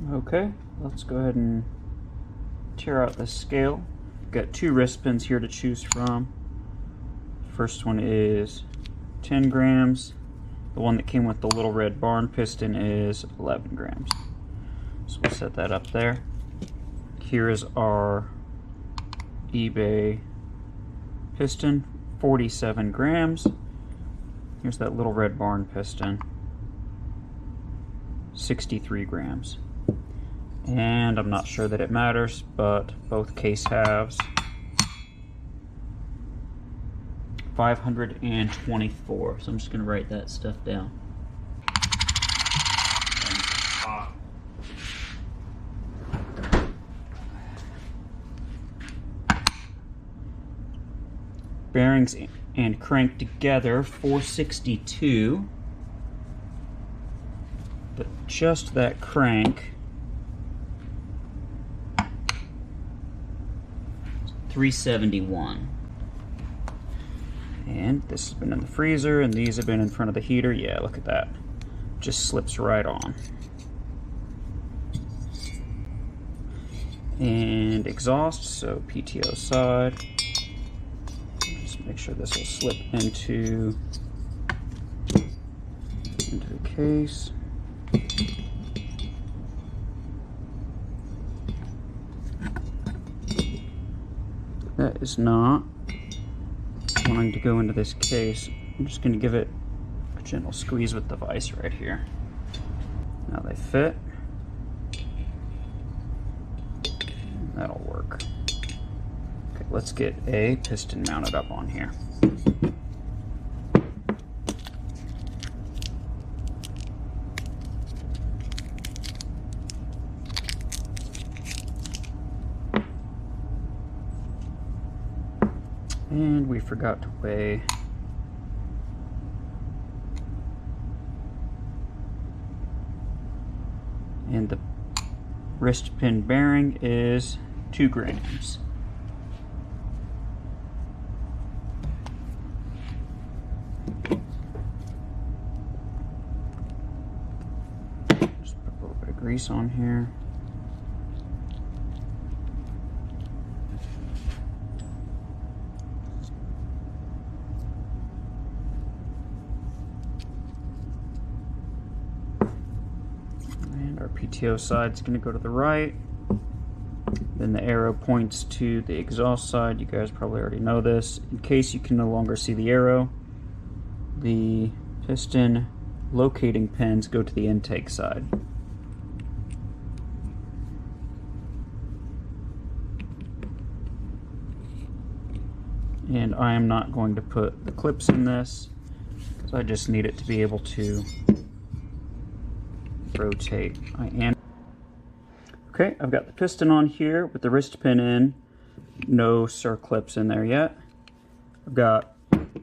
Okay, let's go ahead and tear out the scale. I've got 2 wrist pins here to choose from. First one is 10 grams. The one that came with the little red barn piston is 11 grams. So we'll set that up there. Here is our eBay piston, 47 grams. Here's that little red barn piston, 63 grams. And I'm not sure that it matters, but both case halves, 524. So I'm just going to write that stuff down. Bearings and crank together, 462. But just that crank, 371. And this has been in the freezer, and these have been in front of the heater. Yeah, look at that. Just slips right on. And exhaust, so PTO side. Just make sure this will slip into the case. That is not wanting to go into this case. I'm just going to give it a gentle squeeze with the vise right here. Now they fit. That'll work. Okay, let's get a piston mounted up on here. And we forgot to weigh. And the wrist pin bearing is 2 grams. Just put a little bit of grease on here. Our PTO side is going to go to the right. Then the arrow points to the exhaust side. You guys probably already know this. In case you can no longer see the arrow, the piston locating pins go to the intake side. And I am not going to put the clips in this, because I just need it to be able to rotate. Okay, I've got the piston on here with the wrist pin in. No circlips in there yet. I've got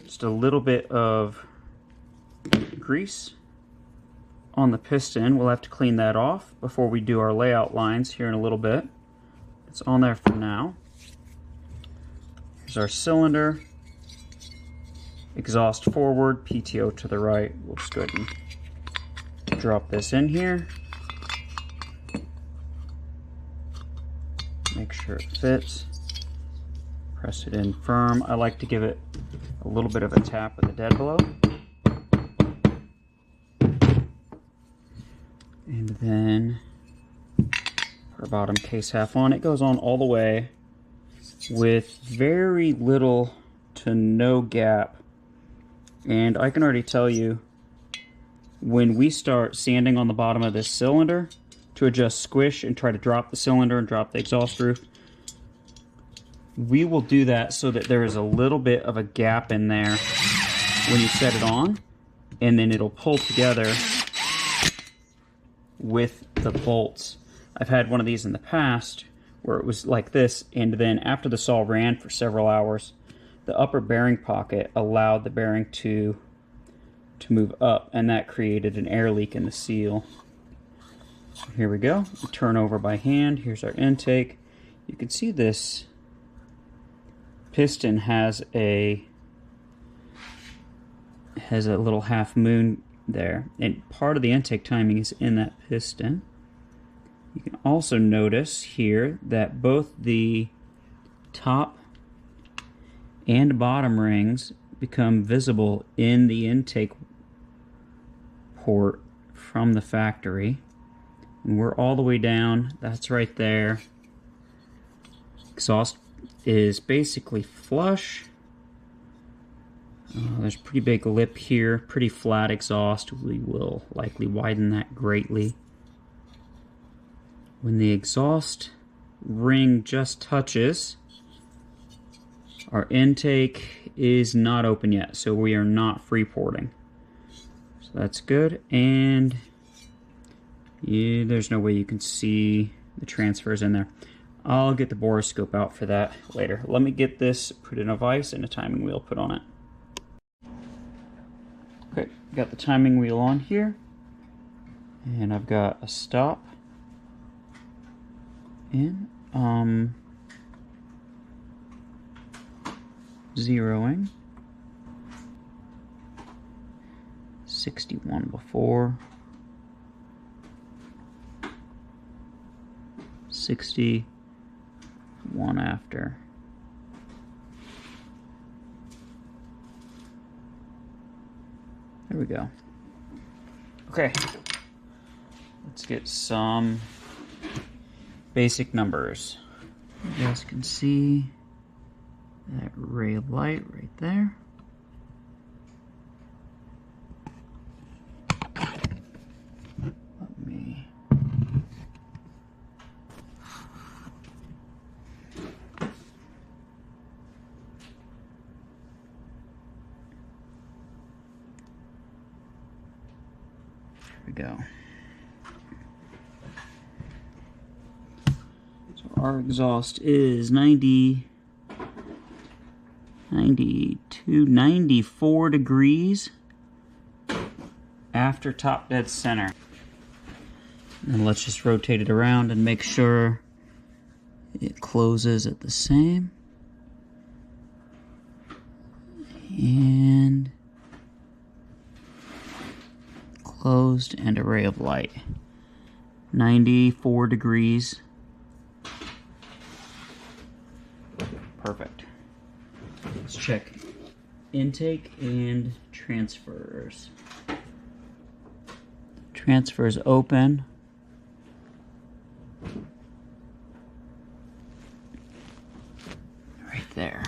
just a little bit of grease on the piston. We'll have to clean that off before we do our layout lines here in a little bit. It's on there for now. Here's our cylinder. Exhaust forward, PTO to the right. We'll just go ahead and drop this in here. Make sure it fits. Press it in firm. I like to give it a little bit of a tap with a dead blow. And then put our bottom case half on. It goes on all the way with very little to no gap. And I can already tell you, when we start sanding on the bottom of this cylinder to adjust squish and try to drop the cylinder and drop the exhaust roof, we will do that so that there is a little bit of a gap in there when you set it on, and then it'll pull together with the bolts. I've had one of these in the past where it was like this, and then after the saw ran for several hours, the upper bearing pocket allowed the bearing to move up, and that created an air leak in the seal. So here we go. We turn over by hand. Here's our intake. You can see this piston has a little half moon there, and part of the intake timing is in that piston. You can also notice here that both the top and bottom rings become visible in the intake port from the factory. And we're all the way down. That's right there. Exhaust is basically flush. There's a pretty big lip here, pretty flat exhaust. We will likely widen that greatly. When the exhaust ring just touches, our intake is not open yet, so we are not free porting. So that's good, and yeah, there's no way you can see the transfers in there. I'll get the borescope out for that later. Let me get this put in a vise and a timing wheel put on it. Okay, got the timing wheel on here, and I've got a stop in, zeroing 61 before, 61 after. There we go. Okay, let's get some basic numbers. You guys can see that ray of light right there. Let me go. So our exhaust is 94 degrees after top dead center. And let's just rotate it around and make sure it closes at the same. And closed, and a ray of light. 94 degrees. Perfect. Let's check intake and transfers. Transfers open. Right there.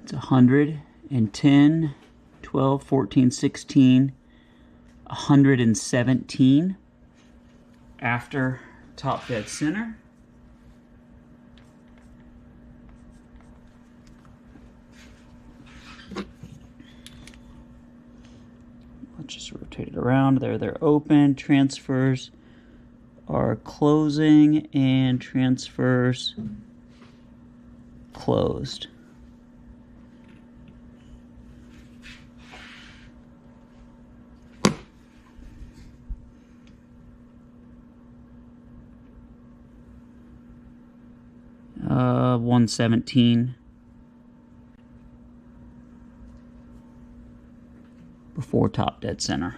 It's 110, 12, 14, 16, 117 after top dead center. Let's just rotate it around. There, they're open. Transfers are closing, and transfers closed. Uh, 117 before top dead center.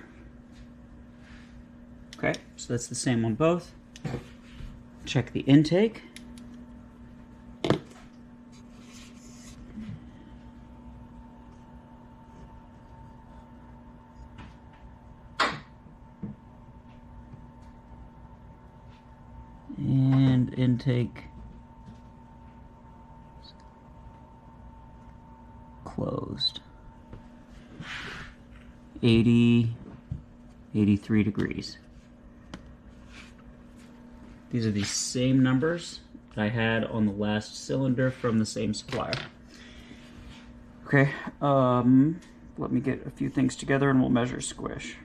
Okay, so that's the same on both. Check the intake. And intake closed. 80, 83 degrees. These are the same numbers that I had on the last cylinder from the same supplier. Okay, let me get a few things together and we'll measure Squish.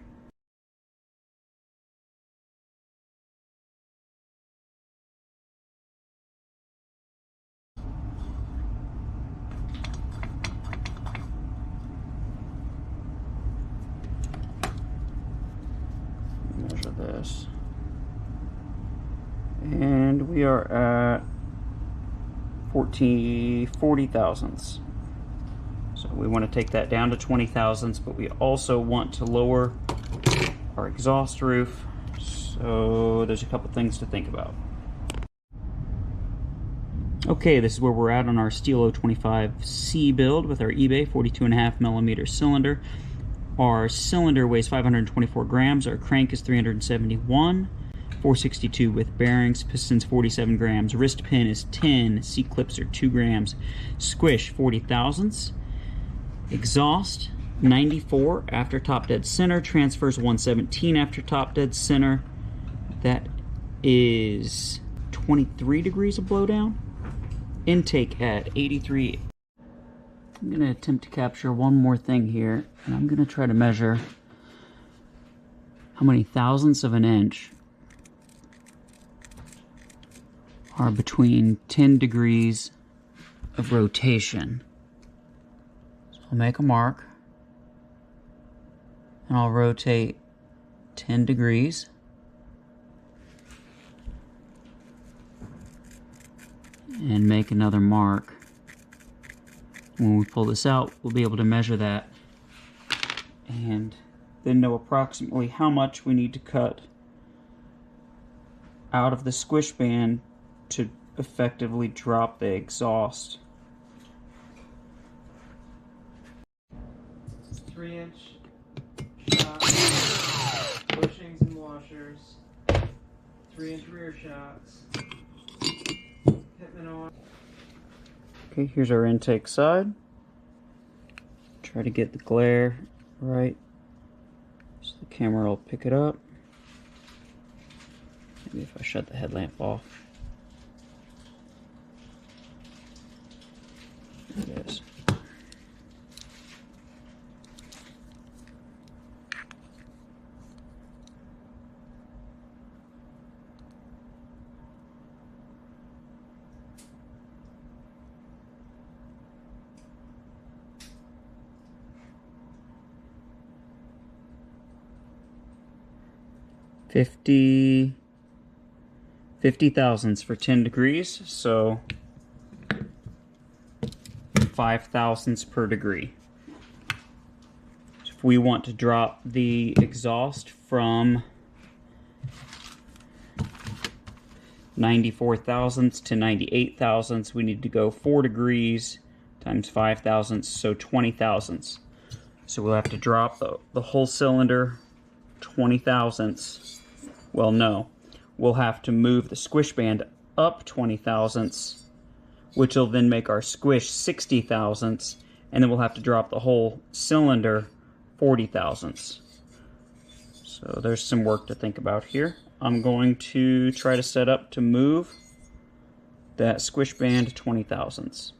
Measure this. And we are at 40 thousandths. So we want to take that down to 20 thousandths, but we also want to lower our exhaust roof. So there's a couple things to think about. Okay, this is where we're at on our Stihl 025C build with our eBay 42.5mm cylinder. Our cylinder weighs 524 grams, our crank is 371, 462 with bearings, pistons 47 grams, wrist pin is 10, C-clips are 2 grams, squish 40 thousandths, exhaust 94 after top dead center, transfers 117 after top dead center. That is 23 degrees of blowdown. Intake at 83. I'm going to attempt to capture one more thing here, and I'm going to try to measure how many thousandths of an inch are between 10 degrees of rotation. So I'll make a mark, and I'll rotate 10 degrees. And make another mark. When we pull this out, we'll be able to measure that and then know approximately how much we need to cut out of the squish band to effectively drop the exhaust. 3-inch shots, bushings and washers, 3-inch rear shots. Okay, here's our intake side. Try to get the glare right so the camera will pick it up. Maybe if I shut the headlamp off. There it is. Fifty thousandths for 10 degrees, so 5 thousandths per degree. If we want to drop the exhaust from 94 thousandths to 98 thousandths, we need to go 4 degrees times 5 thousandths, so 20 thousandths. So we'll have to drop the whole cylinder 20 thousandths. Well, no. We'll have to move the squish band up 20 thousandths, which will then make our squish 60 thousandths, and then we'll have to drop the whole cylinder 40 thousandths. So there's some work to think about here. I'm going to try to set up to move that squish band 20 thousandths.